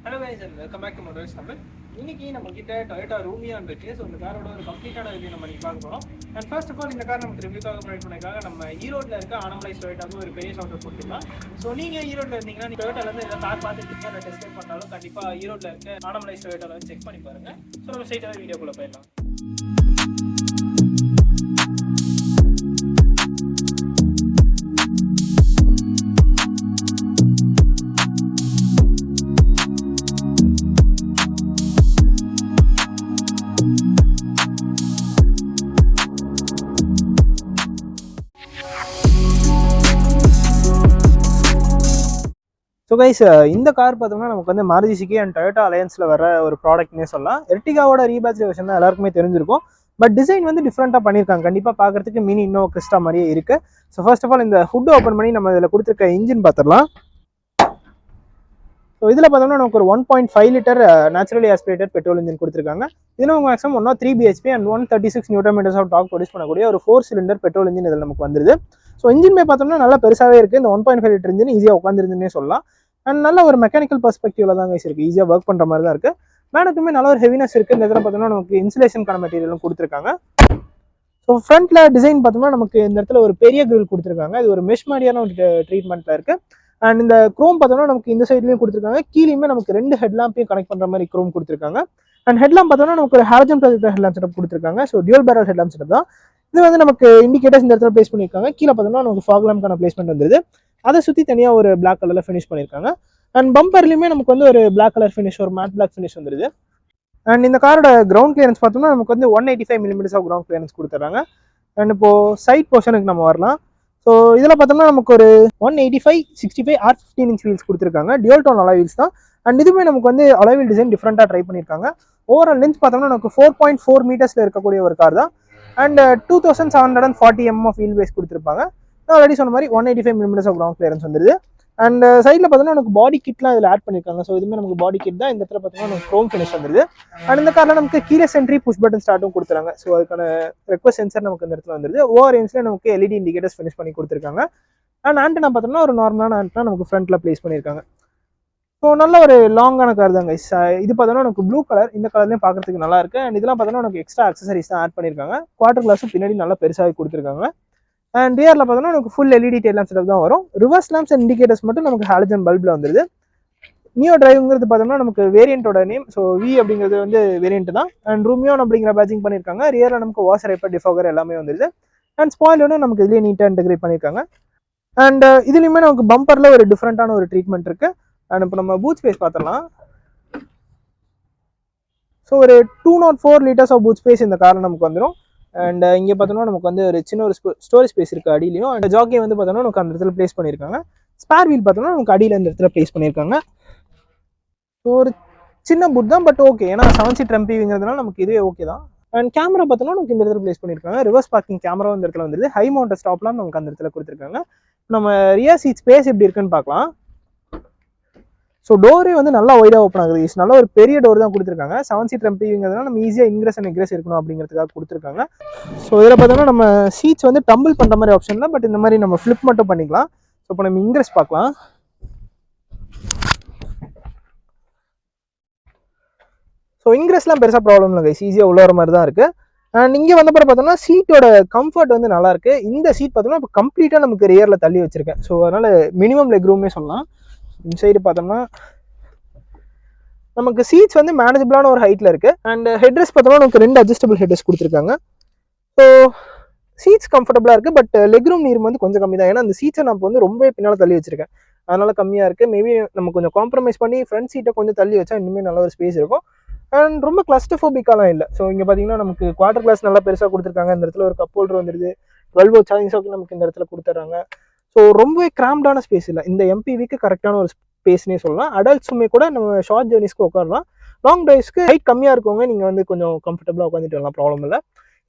Hello guys and welcome back to Motorz Tamil. இன்னைக்கு நம்ம கிட்ட Toyota Rumia இருக்கு. ஸோ இந்த காரோட ஒரு கம்ப்ளீட்டான ரிவ்யூ நம்ம இன்னைக்கு பார்க்க போகிறோம். அண்ட் ஃபர்ஸ்ட் ஆஃப் ஆல் இந்த கார் நமக்கு ரிவ்யூக்காக ப்ரொவைட் பண்ணிக்காக நம்ம ஈரோட்டில் இருக்க ஆனமலைஸ் டொயோட்டாவுக்கு ஒரு பெரிய ஷார்ட் கொடுத்துருக்கலாம். ஸோ நீங்கள் ஈரோட்டில் இருந்தீங்கன்னா நீங்கள் டொயோட்டாலேருந்து எதாவது கார் பார்த்துட்டு அதை டெஸ்ட் பண்ணாலும் கண்டிப்பாக ஈரோட்டில் இருக்க ஆனமலைஸ் டொயோட்டாவில் செக் பண்ணி பாருங்க. ஸோ நம்ம ஸ்ட்ரைட்டாக வீடியோக்குள்ளே போயிடலாம். ஸோ கைஸ் இந்த கார் பார்த்தோம்னா நமக்கு வந்து மாருதி சுசுகி அண்ட் டொயோட்டா அலையன்ஸில் வர ஒரு ப்ராடக்ட்னே சொல்லலாம். எர்டிகாவோட ரீபேட்ச் வெர்ஷன் தான் எல்லாருக்குமே தெரிஞ்சிருக்கும். பட் டிசைன் வந்து டிஃப்ரெண்ட்டாக பண்ணியிருக்காங்க. கண்டிப்பாக பார்க்குறதுக்கு மினி இன்னோவா கிறிஸ்டா மாதிரியே இருக்குது. ஸோ ஃபர்ஸ்ட் ஆஃப் ஆல் இந்த ஹுட் ஓப்பன் பண்ணி நம்ம இதில் கொடுத்துருக்க இன்ஜின் பார்த்துடலாம். ஸோ இதில் பார்த்தோம்னா நமக்கு ஒரு 1.5 litre naturally aspirated petrol engine கொடுத்துருக்காங்க. இதில் நமக்கு maximum 103 BHP and 136 newton metres of torque produce பண்ணக்கூடிய ஒரு 4 சிலிண்டர் பெட்ரோல் இன்ஜின் இதில் நமக்கு வந்துருது. ஸோ இன்ஜின் பார்த்தோம்னா நல்லா பெருசாகவே இருக்குது. இந்த 1.5 லிட்டர் இன்ஜின் ஈஸியாக உட்காந்துருந்துன்னே சொல்லலாம். அண்ட் நல்ல ஒரு மெக்கானிக்கல் பெர்ஸ்பெக்டிவ்ல தான் கைஸ் இருக்குது. ஈஸியாக ஒர்க் பண்ணுற மாதிரி தான் இருக்குது. மேனுக்குமே நல்ல ஒரு ஹெவினஸ் இருக்குது. இந்த இதில் பார்த்தோம்னா நமக்கு இன்சுலேஷனுக்கான மெட்டீரியலும் கொடுத்துருக்காங்க. ஸோ ஃப்ரண்ட்ல டிசைன் பார்த்தோம்னா நமக்கு இந்த இடத்துல ஒரு பெரிய கிரில் கொடுத்துருக்காங்க. இது ஒரு மெஷ் மாதிரியான ஒரு ட்ரீட்மெண்ட்டில் இருக்குது. அண்ட் இந்த க்ரோம் பார்த்தோம்னா நமக்கு இந்த சைட்லையும் கொடுத்துருக்காங்க. கீழேயுமே நமக்கு 2 ஹெட்லாம்பையும் கனெக்ட் பண்ணுற மாதிரி க்ரோம் கொடுத்துருக்காங்க. அண்ட் ஹெட்லாம்ப் பார்த்தோம்னா நமக்கு ஒரு ஹாலஜன் ப்ரொஜெக்டர் ஹெட்லாம்ப் செட்டப் கொடுத்துருக்காங்க. So dual barrel headlamp setup தான். இது வந்து நமக்கு இண்டிகேட்டர்ஸ் இந்த இடத்துல பிளேஸ் பண்ணியிருக்காங்க. கீழே பார்த்தோம்னா நமக்கு ஃபாக் லேம்ப்கான பிளேஸ்மெண்ட் வந்துருது. அதை சுற்றி தனியாக ஒரு பிளாக் கலரில் ஃபினிஷ் பண்ணியிருக்காங்க. அண்ட் பம்பர்லையுமே நமக்கு வந்து ஒரு பிளாக் கலர் ஃபினிஷ், ஒரு மேட் பிளாக் ஃபினிஷ் வந்துருது. அண்ட் இந்த காரோட கிரவுண்ட் கிளியரன்ஸ் பார்த்தோம்னா நமக்கு வந்து 185 மில்லிமீட்டர்ஸ் ஆஃப் கிரவுண்ட் கிளியரன்ஸ் கொடுத்துறாங்க. அண்ட் இப்போ சைட் போர்ஷனுக்கு நம்ம வரலாம். ஸோ இதில் பார்த்தோம்னா நமக்கு ஒரு 185, 65 R15 இன்ச் வீல்ஸ் கொடுத்துருக்காங்க. டியூல் டோன் அலாய் வீல்ஸ் தான். அண்ட் இதுவுமே நமக்கு வந்து அலாய் வீல் டிசைன் டிஃப்ரெண்ட்டாக ட்ரை பண்ணியிருக்காங்க. ஓவரால் லென்த் பார்த்தோம்னா நமக்கு 4.4 மீட்டர்ஸில் இருக்கக்கூடிய ஒரு கார் தான். And 2740 mm of wheel base கொடுத்துருப்பாங்க. நான் ஆல்ரெடி சொன்ன மாதிரி 185 மில்லிமீட்டர்ஸ் ஆஃப் கிரவுண்ட் கிளியரன்ஸ் வந்துருது. அண்ட் சைடில் பார்த்தோம்னா நமக்கு பாடி கிட்லாம் இதில் ஆட் பண்ணியிருக்காங்க. ஸோ இதுவுமே நமக்கு பாடி கிட் தான். இந்த இடத்துல பார்த்தோம்னா நமக்கு க்ரோம் ஃபினிஷ் வந்துருது. அண்ட் இந்த காரில் நமக்கு கீலெஸ் என்ட்ரி, புஷ் பட்டன் ஸ்டார்ட்டும் கொடுத்துறாங்க. ஸோ அதுக்கான ரெக்வஸ்ட் சென்சர் நமக்கு இந்த இடத்துல வந்துருது. ஓவர் ரேஞ்சில் நமக்கு எல்இடி இண்டிகேட்டர்ஸ் ஃபினிஷ் பண்ணி கொடுத்துருக்காங்க. அண்ட் ஆண்டனா பார்த்தோம்னா ஒரு நார்மலான ஆண்டனா நமக்கு ஃப்ரண்ட்டில் பிளேஸ் பண்ணியிருக்காங்க. ஸோ நல்ல ஒரு லாங்கான கார் தான் கைஸ். இது பார்த்தோம்னா நமக்கு ப்ளூ கலர், இந்த கலர்லேயும் பார்க்குறதுக்கு நல்லா இருக்குது. அண்ட் இதெல்லாம் பார்த்தோம்னா நமக்கு எக்ஸ்ட்ரா அக்சசரிஸ் தான் ஆட் பண்ணியிருக்காங்க. குவார்டர் கிளாஸும் பின்னாடி நல்லா பெருசாக கொடுத்துருக்காங்க. அண்ட் ரியரில் பார்த்தோம்னா நமக்கு full LED tail lamp setup தான் வரும். ரிவர்ஸ் லேம்ப்ஸ் அண்ட் இண்டிகேட்டர்ஸ் மட்டும் நமக்கு ஹாலஜன் பல்பில் வந்துருது. நியோ டிரைவ்ங்கிறது பார்த்தோம்னா நமக்கு வேரியண்டோட நேம். ஸோ வி அப்படிங்கிறது வந்து வேரியண்ட் தான். அண்ட் ரூமியோன் அப்படிங்கிற பேட்சிங் பண்ணியிருக்காங்க. ரியரில் நமக்கு வாஷர் ஐப்பர் டிஃபாகர் எல்லாமே வந்துருது. அண்ட் ஸ்பாயிலரும் நமக்கு இதுலேயே நீட்டாக இன்டெகிரேட் பண்ணியிருக்காங்க. அண்ட் இதுலேயுமே நமக்கு பம்பரில் ஒரு டிஃப்ரெண்ட்டான ஒரு ட்ரீட்மெண்ட் இருக்குது. அண்ட் இப்போ நம்ம பூட் ஸ்பேஸ் பார்த்துடலாம். ஸோ ஒரு 204 லிட்டர்ஸ் ஆஃப் பூட் ஸ்பேஸ் இந்த காரில் நமக்கு வந்துடும். அண்ட் இங்கே பார்த்தோம்னா நமக்கு வந்து ஒரு சின்ன ஒரு ஸ்டோரேஜ் ஸ்பேஸ் இருக்குது அடியிலையும். அண்ட் ஜாக்கே வந்து பார்த்தோம்னா நமக்கு அந்த இடத்துல பிளேஸ் பண்ணியிருக்காங்க. ஸ்பேர் வீல் பார்த்தோம்னா நமக்கு அடியில் இந்த இடத்துல பிளேஸ் பண்ணியிருக்காங்க. ஸோ ஒரு சின்ன புட் தான், பட் ஓகே. ஏன்னா 7 சீட் எம்பிங்கிறதுனால நமக்கு இதுவே ஓகே தான். அண்ட் கேமரா பார்த்தோம்னா நமக்கு இந்த இடத்துல பிளேஸ் பண்ணியிருக்காங்க. ரிவர்ஸ் பார்க்கிங் கேமரா இந்த இடத்துல வந்துருது. ஹை மவுண்ட் ஸ்டாப்லாம் நமக்கு அந்த இடத்துல கொடுத்துருக்காங்க. நம்ம ரியர் சீட் ஸ்பேஸ் எப்படி இருக்குன்னு பார்க்கலாம். ஸோ டோரே வந்து நல்லா ஒய்டாக ஓப்பன் ஆகுது. நல்ல ஒரு பெரிய டோர் தான் கொடுத்துருக்காங்க. 7 சீட் எம்பிங்கிறதுனால நம்ம ஈஸியாக இன்க்ரெஸ் அண்ட் எக்ரெஸ் இருக்கணும் அப்படிங்கிறதுக்காக கொடுத்துருக்காங்க. ஸோ இதில் பார்த்தோம்னா நம்ம சீட்ஸ் வந்து டம்பிள் பண்ணுற மாதிரி ஆப்ஷன் தான், பட் இந்த மாதிரி நம்ம ஃப்ளிப் மட்டும் பண்ணிக்கலாம். ஸோ இப்போ நம்ம இன்க்ரெஸ் பார்க்கலாம். ஸோ இன்க்ரெஸ்லாம் பெருசாக ப்ராப்ளம் இல்லை கைஸ், ஈஸியாக உள்ள வர மாதிரி தான் இருக்குது. அண்ட் இங்கே வந்தப்பறம் பார்த்தோம்னா சீட்டோட கம்ஃபர்ட் வந்து நல்லா இருக்குது. இந்த சீட் பார்த்தோம்னா இப்போ கம்ப்ளீட்டாக நமக்கு ரியரில் தள்ளி வச்சிருக்கேன். ஸோ அதனால் மினிமம் லெக் ரூம்னே சொல்லலாம். இந்த சைடு பார்த்தோம்னா நமக்கு சீட்ஸ் வந்து மேனேஜபிளான ஒரு ஹைட்டில் இருக்குது. அண்ட் ஹெட்ரெஸ்ட் பார்த்தோம்னா நமக்கு 2 அட்ஜஸ்டபிள் ஹெட்ரெஸ்ட் கொடுத்துருக்காங்க. ஸோ சீட்ஸ் கம்ஃபர்டபுளாக இருக்குது. பட் லெக் ரூம் நீர் வந்து கொஞ்சம் கம்மி தான். ஏன்னா அந்த சீட்ஸை நான் வந்து ரொம்ப பின்னால் தள்ளி வச்சிருக்கேன். அதனால கம்மியாக இருக்குது. மேபி நம்ம கொஞ்சம் காம்ப்ரமைஸ் பண்ணி ஃப்ரண்ட் சீட்டை கொஞ்சம் தள்ளி வச்சா இன்னுமே நல்ல ஒரு ஸ்பேஸ் இருக்கும். அண்ட் ரொம்ப கிளஸ்டர்ஃபோபிக்காலாம் இல்லை. ஸோ இங்கே பார்த்தீங்கன்னா நமக்கு குவார்டர் கிளாஸ் நல்லா பெருசாக கொடுத்துருக்காங்க. இந்த இடத்துல ஒரு கப் ஹோல்டர் வந்துருது. 12 volt சார்ஜிங் சாக்கெட் நமக்கு இந்த இடத்துல கொடுத்துட்றாங்க. ஸோ ரொம்பவே கிராம்டான ஸ்பேஸ் இல்லை. இந்த எம்பிவிக்கு கரெக்டான ஒரு ஸ்பேஸ்னே சொல்லலாம். அடல்ட்ஸுமே கூட நம்ம ஷார்ட் ஜேர்னிஸ்க்கு உட்காரலாம். லாங் டிரைவ்ஸ்க்கு ஹைட் கம்மியாக இருக்கவங்க நீங்கள் வந்து கொஞ்சம் கம்ஃபர்டபுளாக உட்காந்துட்டு வரலாம், ப்ராப்ளம் இல்லை.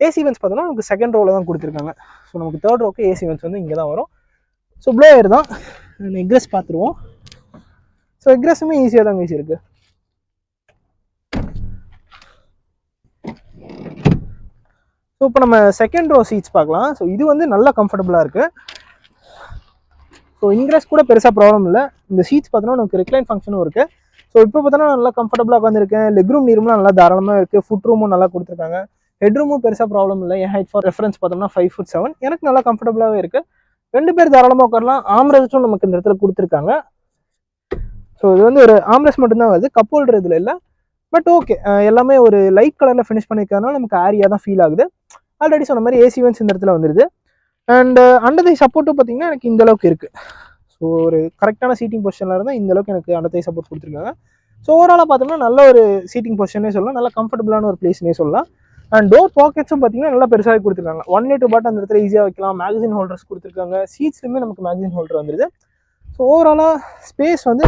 ஏசி வென்ஸ் பார்த்தோம்னா நமக்கு செகண்ட் ரோவில் தான் கொடுத்துருக்காங்க. ஸோ நமக்கு தேர்ட் ரோக்கு ஏசி வென்ஸ் வந்து இங்கே தான் வரும். ஸோ ப்ளோ ஏர் தான். எக்ரெஸ் பார்த்துருவோம். ஸோ எக்ரெஸுமே ஈஸியாக தான் ஈஸி இருக்குது. ஸோ இப்போ நம்ம செகண்ட் ரோ சீட்ஸ் பார்க்கலாம். ஸோ இது வந்து நல்லா கம்ஃபர்டபுளாக இருக்குது. ஸோ இன்க்ரெஸ் கூட பெருசாக ப்ராப்ளம் இல்லை. இந்த சீட்ஸ் பார்த்தோன்னா நமக்கு ரிக்ளைன் ஃபங்க்ஷனும் இருக்குது. ஸோ இப்போ பார்த்தோன்னா நல்லா கம்ஃபர்டபுளாக உட்காந்துருக்கேன். லெக் ரூம் நீரும்லாம் நல்லா தாராளமாக இருக்குது. ஃபுட் ரூமும் நல்லா கொடுத்துருக்காங்க. ஹெட் ரூமும் பெருசாக ப்ராப்ளம் இல்லை. என் ஹைட் ஃபார் ரெஃபரன்ஸ் பார்த்தோம்னா 5'7". எனக்கு நல்லா கம்ஃபர்டபுளாகவே இருக்குது. 2 பேர் தாராளமாக உட்காரலாம். ஆம்ரெஸ்ட்டும் நமக்கு இந்த இடத்துல கொடுத்துருக்காங்க. ஸோ இது வந்து ஒரு ஆம்ரெஸ்ட் மட்டும்தான் வருது, கப் ஹோல்டர் இதில் இல்லை. பட் ஓகே, எல்லாமே ஒரு லைட் கலரில் ஃபினிஷ் பண்ணியிருக்கனால நமக்கு ஏரியா தான் ஃபீல் ஆகுது. ஆல்ரெடி சொன்ன மாதிரி ஏசி வென்ட்ஸ் இந்த இடத்துல வந்துடுது. அண்ட் அண்டர் தை சப்போர்ட்டும் பார்த்தீங்கன்னா எனக்கு இந்த அளவுக்கு இருக்குது. ஸோ ஒரு கரெக்டான சீட்டிங் பொசிஷனில் இருந்தால் இந்த அளவுக்கு எனக்கு அண்டர் தை சப்போர்ட் கொடுத்துருக்காங்க. ஸோ ஓவராலாக பார்த்தோம்னா நல்ல ஒரு சீட்டிங் பொசிஷனே சொல்லலாம், நல்ல கம்ஃபர்டபுளான ஒரு பிளேஸ்னே சொல்லலாம். அண்ட் டோர் பாக்கெட்ஸும் பார்த்தீங்கன்னா நல்லா பெருசாக கொடுத்துருக்காங்க. 1 லிட்டர் பாட்டில் அந்த இடத்துல ஈஸியாக வைக்கலாம். மேகசின் ஹோல்டர்ஸ் கொடுத்துருக்காங்க. சீட்ஸ்லையுமே நமக்கு மேகசின் ஹோல்டர் வந்துடுது. ஸோ ஓவராலாக ஸ்பேஸ் வந்து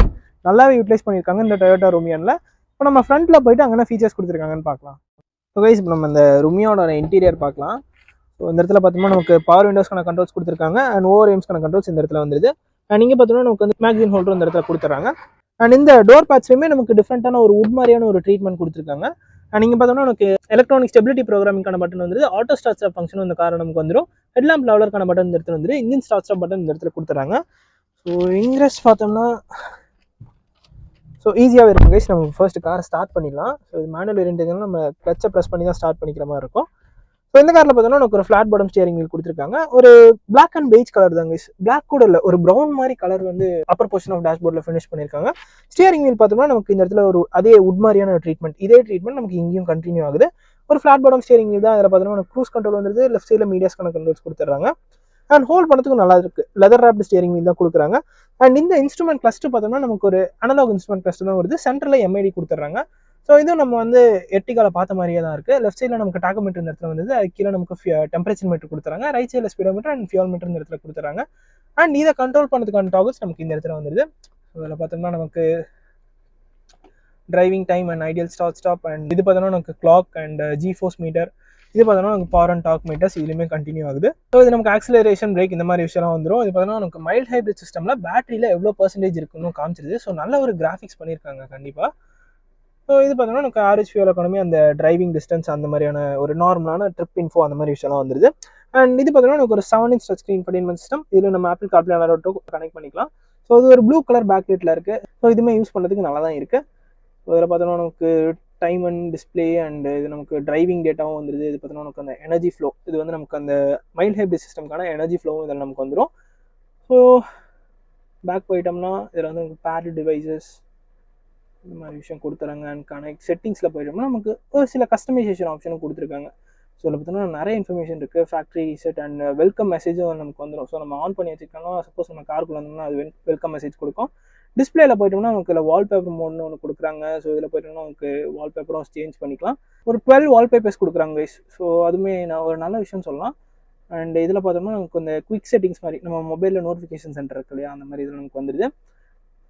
நல்லாவே யூட்டிலைஸ் பண்ணியிருக்காங்க இந்த டொயோட்டா ருமியானில். இப்போ நம்ம ஃப்ரண்ட்டில் போயிட்டு அங்கே ஃபீச்சர்ஸ் கொடுத்துருக்காங்கன்னு பார்க்கலாம். ஸோ கைஸ் இப்போ நம்ம இந்த ருமியோட இன்டீரியர் பார்க்கலாம். ஸோ இந்த இடத்துல பார்த்தோம்னா நமக்கு பவர் விண்டோஸ்க்கான கண்ட்ரோல்ஸ் கொடுத்துருக்காங்க. அண்ட் ஓவர் எம்ஸ்க்கான கண்ட்ரோல்ஸ் இந்த இடத்துல வந்துருது. அண்ட் இங்கே பார்த்தோம்னா நமக்கு வந்து மேகசின் ஹோல்டர் இந்த இடத்துல கொடுத்துறாங்க. அண்ட் இந்த டோர் பேட்ச்லையுமே நமக்கு டிஃப்ரெண்ட்டான ஒரு வுட் மாதிரியான ஒரு ட்ரீட்மெண்ட் கொடுத்துருக்காங்க. அண்ட் இங்கே பார்த்தோம்னா நமக்கு எலக்ட்ரானிக் ஸ்டெபிலிட்டி ப்ரோக்ராமிங்கான பட்டன் வந்துருது. ஆட்டோ ஸ்டார்ட் ஸ்டாப் ஃபங்க்ஷன் இந்த கார் நமக்கு வந்துடும். ஹெட்லாம்ப் லெவலருக்கான பட்டன் இந்த இடத்துல வந்துரு. இன்ஜின் ஸ்டார்ட் ஸ்டாப் பட்டன் இந்த இடத்துல கொடுத்துறாங்க. ஸோ இங்கிரஸ் பார்த்தோம்னா ஸோ ஈஸியாகவே இருக்கும் கைஸ். நம்ம ஃபர்ஸ்ட் காரை ஸ்டார்ட் பண்ணிடலாம். ஸோ இது மேனுவல் வேரியன்ட், நம்ம கிளச்சை ப்ரெஸ் பண்ணி தான் ஸ்டார்ட் பண்ணிக்கிற மாதிரி இருக்கும். ஸோ இந்த காரில் பார்த்தோம்னா நமக்கு ஒரு ஃப்ளாட் பாட்டம் ஸ்டியரிங் வீல் கொடுத்துருக்காங்க. ஒரு பிளாக் அண்ட் பெய்ஜ் கலர் தான் கைஸ், பிளாக் கூட இல்லை, ஒரு ப்ரௌன் மாதிரி கலர் வந்து அப்பர் போர்ஷன் ஆஃப் டேஷ்போர்டில் ஃபினிஷ் பண்ணியிருக்காங்க. ஸ்டியரிங் வீல் பார்த்தோம்னா நமக்கு இந்த இடத்துல ஒரு அதே வுட் மாதிரியான ட்ரீட்மெண்ட், இதே ட்ரீட்மெண்ட் நமக்கு இங்கேயும் கண்டினியூ ஆகுது. ஒரு ஃப்ளாட் பாட்டம் ஸ்டியரிங் வீல் தான். அதில் பார்த்தோம்னா க்ரூஸ் கண்ட்ரோல் வந்துருது. லெஃப்ட் சைடில் மீடியாஸ்க்கான கண்ட்ரோல்ஸ் கொடுத்துட்றாங்க. அண்ட் ஹோல்ட் பண்ணதுக்கு நல்லா இருக்கு. லெதர் ராப்டு ஸ்டியரிங் வீல் தான் கொடுக்குறாங்க. அண்ட் இந்த இன்ஸ்ட்ருமெண்ட் கிளஸ்டர் பார்த்தோம்னா நமக்கு ஒரு அனலாக் இன்ஸ்ட்ருமெண்ட் கிளஸ்டர் தான் வருது. சென்டரில் எம்ஐடி கொடுத்துட்றாங்க. ஸோ இதுவும் நம்ம வந்து எர்டிகால பார்த்த மாதிரியே தான் இருக்குது. லெஃப்ட் சைடில் நமக்கு டாக்கோமீட்டர் இந்த இடத்துல வந்து, அது கீழே நமக்கு டெம்பரேச்சர் மீட்டர் கொடுத்துறாங்க. ரைட் சைடில் ஸ்பீடோமீட்டர் அண்ட் ஃபியூல் மீட்டர் இந்த இடத்துல கொடுத்துறாங்க. அண்ட் இதை கண்ட்ரோல் பண்ணதுக்கான டாகல்ஸ் நமக்கு இந்த இடத்துல வந்துருது. அதில் பார்த்தோம்னா நமக்கு driving time and idle stop and இது பார்த்தோம்னா நமக்கு clock and G force meter, இது பார்த்தோம்னா நமக்கு பவர் அண்ட் டாக் மீட்டர்ஸ் இதுலையுமே கண்டினியூ ஆகுது. ஸோ இது நமக்கு ஆக்சிலரேஷன், பிரேக் இந்த மாதிரி விஷயம்லாம் வந்துடும். இது பார்த்தோம்னா நமக்கு மைல்ட் ஹைப்ரிட் சிஸ்டமில் பேட்டரியில் எவ்வளோ பர்சன்டேஜ் இருக்குன்னு காமிச்சிருது. ஸோ நல்ல ஒரு கிராஃபிக்ஸ் பண்ணியிருக்காங்க கண்டிப்பாக. ஸோ இது பார்த்தோம்னா நமக்கு ஆவரேஜ் ஃபியூல் எக்கானமி, அந்த டிரைவிங் டிஸ்டன்ஸ், அந்த மாதிரியான ஒரு நார்மலான ட்ரிப் இன்ஃபோ அந்த மாதிரி விஷயம்லாம் வந்துருது. அண்ட் இது பார்த்தோம்னா நமக்கு ஒரு 7-inch touch screen infotainment system. இதில் நம்ம ஆப்பிள் கார்ப்ளே ஆண்ட்ராய்டு கனெக்ட் பண்ணிக்கலாம். ஸோ இது ஒரு ப்ளூ கலர் பேக் லைட்டில் இருக்குது. ஸோ இதுவுமே யூஸ் பண்ணுறதுக்கு நல்லா தான் இருக்குது. ஸோ இதில் பார்த்தோம்னா நமக்கு டைம் அண்ட் டிஸ்பிளே அண்ட் இது நமக்கு டிரைவிங் டேட்டாவும் வந்துருது. இது பார்த்தோம்னா நமக்கு அந்த எனர்ஜி ஃப்ளோ, இது வந்து நமக்கு அந்த மைல்ட் ஹைப்ரிட் சிஸ்டம்க்கான எனர்ஜி ஃப்ளோவும் இதில் நமக்கு வந்துடும். ஸோ பேக் போயிட்டோம்னா இதில் வந்து நமக்கு பேட் டிவைசஸ் இந்த மாதிரி விஷயம் கொடுத்துறாங்க. அண்ட் கனெக்ட் செட்டிங்ஸில் போயிட்டோம்னா நமக்கு ஒரு சில கஸ்டமைசேஷன் ஆப்ஷனும் கொடுத்துருக்காங்க. ஸோ இதில் பார்த்தோம்னா நிறைய இன்ஃபர்மேஷன் இருக்குது. ஃபேக்ட்ரி ரீசெட் அண்ட் வெல்கம் மெசேஜும் நமக்கு வந்துடும். ஸோ நம்ம ஆன் பண்ணி வச்சுருக்காங்க. சப்போஸ் நம்ம காருக்குள்ள வந்தோம்னா அது வெல்கம் மெசேஜ் கொடுக்கும். டிஸ்பிளேல போயிட்டோம்னா நமக்கு இதில் வால்பேப்பர் மோட்னு ஒன்று கொடுக்குறாங்க. ஸோ இதில் போயிட்டோம்னா நமக்கு வால்பேப்பரும் சேஞ்ச் பண்ணிக்கலாம். ஒரு 12 வால்பேப்பர்ஸ் கொடுக்குறாங்க கைஸ். ஸோ அதுவுமே நான் ஒரு நல்ல விஷயம் சொல்லலாம். அண்ட் இதில் பார்த்தோம்னா நமக்கு இந்த குவிக் செட்டிங்ஸ் மாதிரி நம்ம மொபைலில் நோட்டிஃபிகேஷன் சென்டர் இருக்கு இல்லையா, அந்த மாதிரி இதில் நமக்கு வந்துடுது.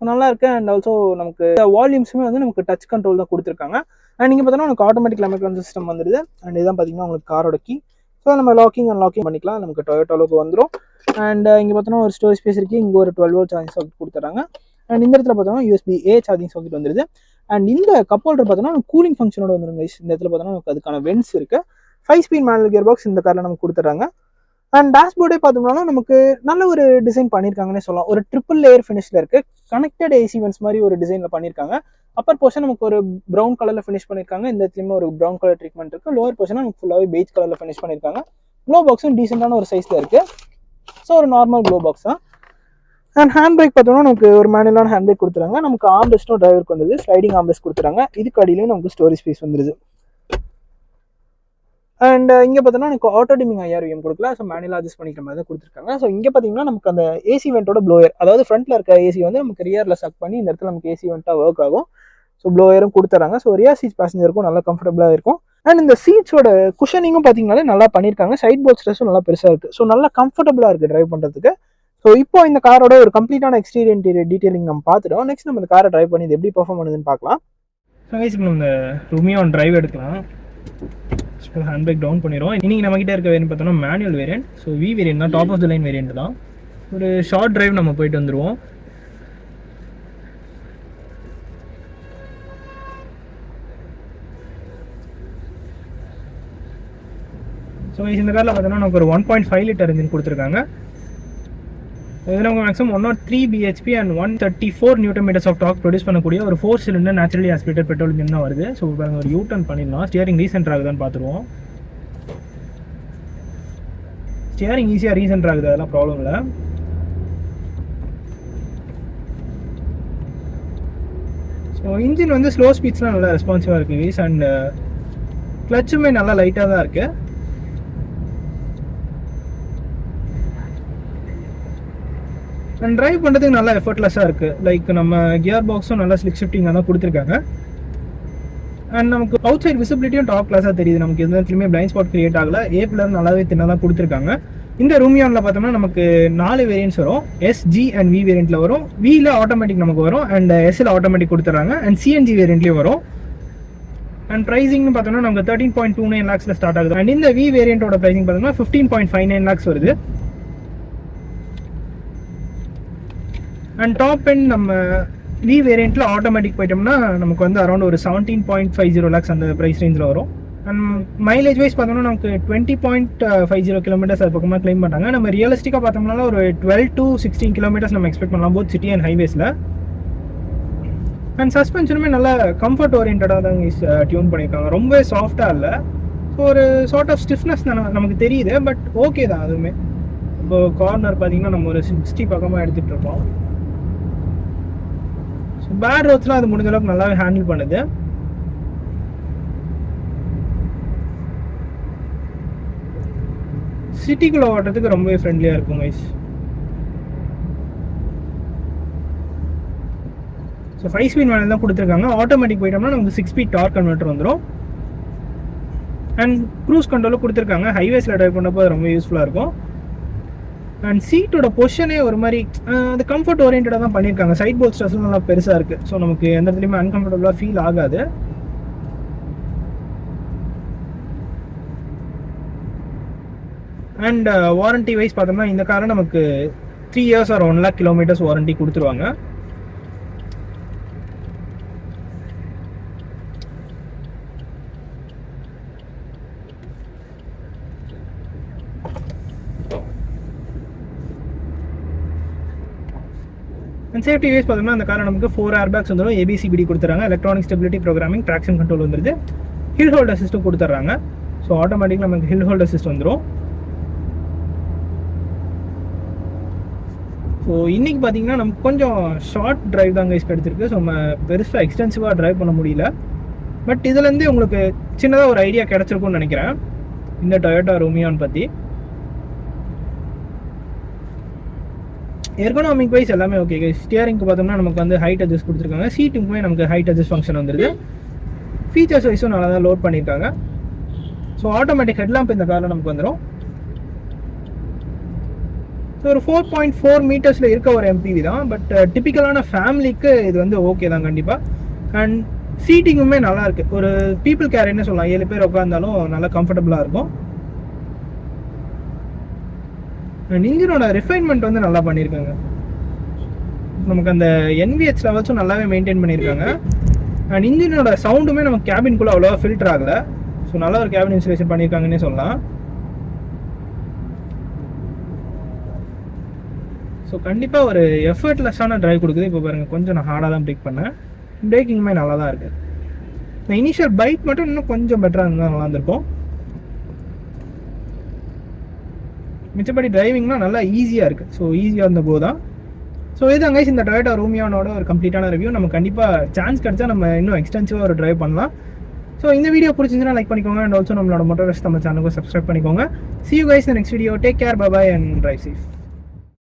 நல்லா இருக்குது. அண்ட் ஆல்சோ நமக்கு வால்யூம்ஸுமே வந்து நமக்கு டச் கண்ட்ரோல் தான் கொடுத்துருக்காங்க. அண்ட் நீங்கள் பார்த்தோன்னா நமக்கு ஆட்டோமேட்டிக் கிளைமேட் கண்ட்ரோல் சிஸ்டம் வந்துடுது. அண்ட் இதுதான் பார்த்தீங்கன்னா உங்களுக்கு காரோட கீ. ஸோ நம்ம லாக்கிங் அண்ட் லாக்கிங் பண்ணிக்கலாம். நமக்கு டொயோட்டா அளவுக்கு வந்துடும். அண்ட் இங்கே பார்த்தோன்னா ஒரு ஸ்டோரேஜ் ஸ்பேஸ் இருக்குது. இங்கே ஒரு 12 volt சார்ஜிங் சாக்கெட் கொடுத்துறாங்க. அண்ட் இந்த இடத்துல பார்த்தோம்னா USB-A சார்ஜிங் சாக்கெட் வந்துடுது. அண்ட் இந்த கப் ஹோல்டர் பார்த்தோன்னா கூலிங் ஃபங்க்ஷனோட வந்துடும் கைஸ். இந்த இடத்துல பார்த்தோன்னா நமக்கு அதுக்கான வென்ட்ஸ் இருக்குது. 5-speed மேனுவல் கியர் பாக்ஸ் இந்த காரில் நமக்கு கொடுத்துட்றாங்க. அண்ட் டேஷ்போர்டே பார்த்தோம்னா நமக்கு நல்ல ஒரு டிசைன் பண்ணியிருக்காங்கன்னே சொல்லலாம். ஒரு ட்ரிபிள் லேயர் ஃபினிஷில் இருக்குது. கனெக்டட் ஏசி வென்ட்ஸ் மாதிரி ஒரு டிசைனில் பண்ணியிருக்காங்க. அப்பர் போர்ஷன் நமக்கு ஒரு ப்ரௌன் கலரில் ஃபினிஷ் பண்ணியிருக்காங்க. இந்த இடத்துலையுமே ஒரு ப்ரௌன் கலர் ட்ரீட்மெண்ட் இருக்குது. லோவர் போர்ஷன் நமக்கு ஃபுல்லாகவே பெய்ஜ் கலரில் ஃபினிஷ் பண்ணியிருக்காங்க. க்ளோ பாக்ஸும் டீசெண்டான ஒரு சைஸில் இருக்குது. ஸோ ஒரு நார்மல் க்ளோ பாக்ஸ் தான். அண்ட் ஹேண்ட் பிரேக் பார்த்தோம்னா நமக்கு ஒரு மேனுவலான ஹேண்ட் பிரேக் கொடுத்துறாங்க. நமக்கு ஆர்ம்ரெஸ்ட்டும் டிரைவருக்கு வந்துது. ஸ்லைடிங் ஆர்ம்ரெஸ்ட் கொடுத்துறாங்க. இதுக்கு அடியிலையும் நமக்கு ஸ்டோரேஜ் ஸ்பேஸ் வந்துருது. அண்ட் இங்கே பார்த்தோன்னா எனக்கு ஆட்டோ டிமிங் IRVM கொடுக்கல. ஸோ மேனுவலாக அட்ஜஸ்ட் பண்ணிக்கிற மாதிரி தான் கொடுத்துருக்காங்க. ஸோ இங்கே பார்த்தீங்கன்னா நமக்கு அந்த ஏசி வெண்ட்டோட ப்ளோயர், அதாவது ஃப்ரண்ட்டில் இருக்க ஏசி வந்து நமக்கு ரியரில் சக் பண்ணி இந்த இடத்துல நமக்கு ஏசி வெண்ட்டாக ஒர்க் ஆகும். ஸோ ப்ளோயரும் கொடுத்துறாங்க. ஸோ ரியர் சீட் பேசஞ்சருக்கும் நல்லா கம்ஃபர்டபுளாக இருக்கும். அண்ட் இந்த சீட்ஸோட குஷனிங்கும் பார்த்தீங்கன்னாலே நல்லா பண்ணியிருக்காங்க. சைட் போர்ட் ஸ்ட்ரெஸ்ஸும் நல்லா பெருசாக இருக்குது. ஸோ நல்லா கம்ஃபர்டபுளாக இருக்குது ட்ரைவ் பண்ணுறதுக்கு. ஸோ இப்போ இந்த காரோட ஒரு கம்ப்ளீட்டான எக்ஸ்டீரியர் இன்டீரியர் டீட்டெயிலிங் நம்ம பார்த்துட்டோம். நெக்ஸ்ட் நம்ம இந்த காரை ட்ரைவ் பண்ணி இது எப்படி பர்ஃபார்ம் பண்ணுதுன்னு பார்க்கலாம். ஸோ கைஸ் நம்ம இந்த ருமியோ டிரைவ் எடுக்கலாம். ஸோ ஹேண்ட் பிரேக் டவுன் பண்ணிடுவோம். இன்றைக்கி நம்மகிட்ட இருக்க வேரியன்ட் பார்த்தோம்னா manual variant. So V variant தான், top of the line variant தான். ஒரு ஷார்ட் டிரைவ் நம்ம போயிட்டு வந்துடுவோம். ஸோ இந்த காரில் பார்த்தோம்னா நமக்கு ஒரு 1.5 லிட்டர் இன்ஜின் கொடுத்துருக்காங்க. இதில் உங்கள் maximum 103 BHP and 134 newton metres of torque produce பண்ணக்கூடிய ஒரு 4 cylinder naturally aspirated petrol engine தான் வருது. ஸோ இப்போ ஒரு யூ-டர்ன் பண்ணிடலாம். ஸ்டியரிங் ரீசென்ட் ஆகுதான்னு பார்த்துருவோம். ஸ்டியரிங் ஈஸியாக ரீசென்ட் ஆகுது, அதெல்லாம் ப்ராப்ளம் இல்லை. ஸோ இன்ஜின் வந்து ஸ்லோ ஸ்பீட்ஸ்லாம் நல்லா ரெஸ்பான்சிவாக இருக்குது வீஸ். அண்ட் கிளச்சுமே நல்லா லைட்டாக தான் இருக்குது. அண்ட் ட்ரைவ் பண்ணுறதுக்கு நல்லா எஃபர்ட்லெஸ்ஸாக இருக்குது. லைக் நம்ம கியர் பாக்ஸும் நல்லா ஸ்லிக் ஷிஃப்டிங்காக தான் கொடுத்துருக்காங்க. அண்ட் நமக்கு அவுட் சைட் விசிபிலிட்டியும் டாப் கிளாஸாக தெரியுது. நமக்கு எந்த இடத்துலையுமே பிளைண்ட் ஸ்பாட் கிரியேட் ஆகலை. ஏ பிளர் நல்லாவே தின்னாக தான் கொடுத்துருக்காங்க. இந்த ரூமியானில் பார்த்தோம்னா நமக்கு 4 வேரியன்ட்ஸ் வரும். எஸ், ஜி அண்ட் வி வேரியண்ட்டில் வரும். வியில் ஆட்டோமேட்டிக் நமக்கு வரும். அண்ட் எஸ்ஸில் ஆட்டோமேட்டிக் கொடுத்துட்றாங்க. அண்ட் சிஎன்ஜி வேரியண்ட்லேயும் வரும். அண்ட் ப்ரைஸிங்னு பார்த்தோம்னா நமக்கு 13.29 lakhs ஸ்டார்ட் ஆகுது. அண்ட் இந்த வி வேரியண்ட்டோட ப்ரைஸிங் பார்த்தோம்னா 15.59 lakhs வருது. அண்ட் டாப் எண்ட் நம்ம வி வேரியண்ட்டில் ஆட்டோமேட்டிக் போயிட்டோம்னா நமக்கு வந்து அரௌண்ட் ஒரு 17.50 lakhs அந்த ப்ரைஸ் ரேஞ்சில் வரும். அண்ட் மைலேஜ் வைஸ் பார்த்தோம்னா நமக்கு 20.50 kilometers அது பக்கமாக கிளைம் பண்ணுறாங்க. நம்ம ரியலிஸ்டிக்காக பார்த்தோம்னா ஒரு 12 to 16 kilometers நம்ம எக்ஸ்பெக்ட் பண்ணலாம் போத் சிட்டி அண்ட் ஹைவேஸில். அண்ட் சஸ்பென்ஷனுமே நல்லா கம்ஃபர்ட் ஓரியன்டாக தான் டியூன் பண்ணியிருக்காங்க. ரொம்ப சாஃப்டாக இல்லை. ஸோ ஒரு சார்ட் ஆஃப் ஸ்டிஃப்னஸ் நமக்கு தெரியுது. பட் ஓகே தான் அதுவுமே. இப்போ கார்னர் பார்த்தீங்கன்னா நம்ம ஒரு 60 பக்கமாக எடுத்துகிட்டு இருக்கோம். ஸோ பேட் ரோட்ஸ்லாம் அது முடிஞ்ச அளவுக்கு நல்லாவே ஹேண்டில் பண்ணுது. சிட்டிக்குள்ளே ஓட்டுறதுக்கு ரொம்பவே ஃப்ரெண்ட்லியாக இருக்கும் கைஸ். ஸோ 5 ஸ்பீட் மேலே தான் கொடுத்துருக்காங்க. ஆட்டோமேட்டிக் போயிட்டோம்னா நமக்கு 6 ஸ்பீட் டார்க் கன்வெர்ட்டர் வந்துடும். அண்ட் க்ரூஸ் கண்ட்ரோலும் கொடுத்துருக்காங்க. ஹைவேஸில் ட்ரைவ் பண்ணப்போ அது ரொம்ப யூஸ்ஃபுல்லாக இருக்கும். அண்ட் சீட்டோட பொசிஷனே ஒரு மாதிரி அது கம்ஃபர்ட் ஓரியன்டாக தான் பண்ணியிருக்காங்க. சைட் போல் ஸ்ட்ரெஸ்ஸும் நல்லா பெருசாக இருக்குது. ஸோ நமக்கு எந்த இடத்துலையுமே அன்கம்ஃபர்டபுளாக ஃபீல் ஆகாது. அண்ட் வாரண்ட்டி வைஸ் பார்த்தோம்னா இந்த காரை நமக்கு 3 years or 1 lakh kilometers warranty கொடுத்துருவாங்க. அண்ட் சேஃப்டி வைஸ் பார்த்தோம்னா அந்த காரை நமக்கு 4 airbags வந்துடும். ABCBD கொடுத்துறாங்க. Electronic stability programming, traction control வந்துருது. ஹில் ஹோல்ட் அசிஸ்ட்டும் கொடுத்துட்றாங்க. ஸோ ஆட்டோமேட்டிக் நமக்கு ஹில் ஹோல்ட் அசிஸ்ட் வந்துடும். ஸோ இன்றைக்கி பார்த்தீங்கன்னா நமக்கு கொஞ்சம் ஷார்ட் ட்ரைவ் தான் கைஸ் கிடச்சிருக்கு. ஸோ நம்ம பெருசாக எக்ஸ்டென்சிவாக ட்ரைவ் பண்ண முடியல. பட் இதுலேருந்தே உங்களுக்கு சின்னதாக ஒரு ஐடியா கிடச்சிருக்கும்னு நினைக்கிறேன் இந்த டொயோட்டா ரூமியான் பற்றி. எர்கனாமிக் வைஸ் எல்லாமே ஓகே கைஸ். ஸ்டியரிங்க்கு பார்த்தோம்னா நமக்கு வந்து ஹைட் அட்ஜஸ்ட் கொடுத்துருக்காங்க. சீட்டுக்குமே நமக்கு ஹைட் அட்ஜஸ்ட் ஃபங்க்ஷன் வந்துடுது. ஃபீச்சர்ஸ் வைஸும் நல்லா தான் லோட் பண்ணியிருக்காங்க. ஸோ ஆட்டோமேட்டிக் ஹெட்லாம்ப் இந்த காரில் நமக்கு வந்துடும். ஸோ ஒரு 4.4 meters இருக்க ஒரு MPV தான். பட் டிப்பிக்கலான ஃபேமிலிக்கு இது வந்து ஓகே தான் கண்டிப்பாக. அண்ட் சீட்டிங்குமே நல்லா இருக்குது. ஒரு பீப்புள் கேரின்னு சொல்லலாம். 7 பேர் உட்காந்தாலும் நல்லா கம்ஃபர்டபுளாக இருக்கும். அண்ட் இன்ஜினோட ரிஃபைன்மெண்ட் வந்து நல்லா பண்ணியிருக்காங்க. நமக்கு அந்த NVH லெவல்ஸும் நல்லாவே மெயின்டைன் பண்ணியிருக்காங்க. அண்ட் இன்ஜினோட சவுண்டுமே நமக்கு கேபின்குள்ளே அவ்வளோவா ஃபில்டர் ஆகலை. ஸோ நல்ல ஒரு கேபின் இன்சுலேஷன் பண்ணியிருக்காங்கன்னே சொல்லலாம். ஸோ கண்டிப்பாக ஒரு எஃபர்ட்லெஸ்ஸான ட்ரைவ் கொடுக்குது. இப்போ பாருங்கள் கொஞ்சம் நான் ஹார்டாக தான் பிரேக் பண்ணேன். பிரேக்கிங்குமே நல்லா தான் இருக்குது. இந்த இனிஷியல் பைக் மட்டும் இன்னும் கொஞ்சம் பெட்டராக இருந்தால் நல்லா இருந்திருக்கும். மிச்சப்படி டிரைவிங்லாம் நல்லா ஈஸியாக இருக்குது. ஸோ ஈஸியாக இருந்தபோது தான். ஸோ இதுதான் கைஸ் இந்த டொயோட்டா ரூமியானோட ஒரு கம்ப்ளீட்டான ரிவ்யூ. நம்ம கண்டிப்பாக சான்ஸ் கிடச்சா நம்ம இன்னும் எக்ஸ்டென்சிவாக ஒரு ட்ரைவ் பண்ணலாம். ஸோ இந்த வீடியோ பிடிச்சிருந்துன்னா லைக் பண்ணிக்கோங்க. அண்ட் ஆல்சோ நம்மளோட மோட்டார் நம்ம சேனலுக்கு சப்ஸ்கிரைப் பண்ணிக்கோங்க. See you guys in the next video. Take care. Bye bye and drive safe.